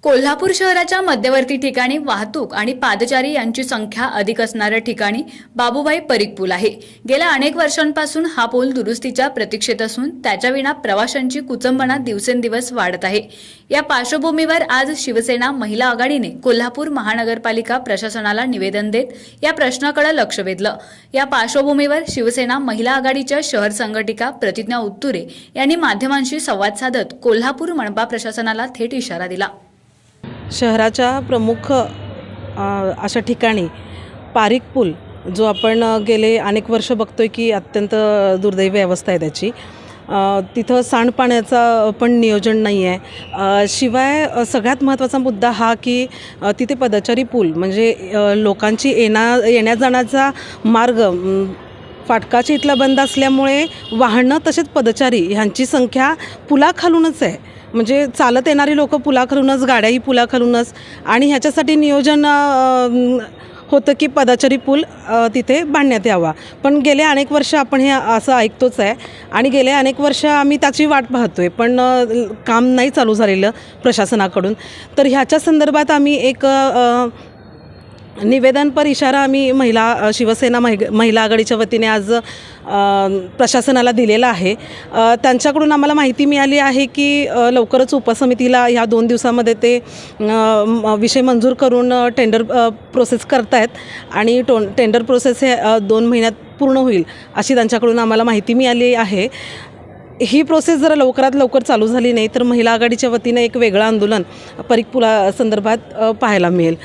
कोल्हापूर शहराच्या मध्यवर्ती ठिकाणी वाहतूक आणि पादचारी यांची संख्या अधिक असणाऱ्या ठिकाणी बाबूभाई परीख पूल आहे। गेल्या अनेक वर्षांपासून हा पूल दुरुस्तीच्या प्रतीक्षेत असून त्याच्याविना प्रवाशांची कुचंबणा दिवसेंदिवस वाढत आहे। या पार्श्वभूमीवर आज शिवसेना महिला आघाडीने कोल्हापूर महानगरपालिका प्रशासनाला निवेदन देत या प्रश्नाकडे लक्ष वेधलं। या पार्श्वभूमीवर शिवसेना महिला आघाडीच्या शहर संघटिका प्रतिज्ञा उत्तुरे यांनी माध्यमांशी संवाद साधत कोल्हापूर मनपा प्रशासनाला थेट इशारा दिला। शहराच्या प्रमुख अशा ठिकाणी पारीख पूल जो आपण गेले अनेक वर्ष बघतोय की अत्यंत दुर्दैवी अवस्था आहे त्याची। तिथं सांडपाण्याचा पण नियोजन नाही आहे। शिवाय सगळ्यात महत्त्वाचा मुद्दा हा की तिथे पदचारी पूल म्हणजे लोकांची येण्या जाण्याचा मार्ग फाटकाच्या इथला बंद असल्यामुळे वाहनं तसेच पदचारी ह्यांची संख्या पुलाखालूनच आहे। म्हणजे चालत येणारी लोक पुलाखालूनच, गाड्याही पुलाखालूनच, आणि ह्याच्यासाठी नियोजन होतं की पदचारी पूल तिथे बांधण्यात यावा। पण गेले अनेक वर्ष आपण हे असं ऐकतोच आहे आणि गेले अनेक वर्ष आम्ही त्याची वाट पाहतोय, पण काम नाही चालू झालेलं प्रशासनाकडून। तर ह्याच्या संदर्भात आम्ही एक निवेदनपर इशारा आम्ही शिवसेना महिला आघाडीच्या वतीने आज प्रशासनाला दिलेला आहे। त्यांच्याकडून आम्हाला माहिती मिळाली आहे की लवकरच उपसमितीला ह्या 2 दिवसामध्ये ते विषय मंजूर करून टेंडर प्रोसेस करतायत आणि टेंडर प्रोसेस हे 2 महिन्यात पूर्ण होईल अशी त्यांच्याकडून आम्हाला माहिती मिळाली आहे। ही प्रोसेस जर लवकरात लवकर चालू झाली नाही तर महिला आघाडीच्या वतीने एक वेगळं आंदोलन परीख पुला संदर्भात पाहायला मिळेल।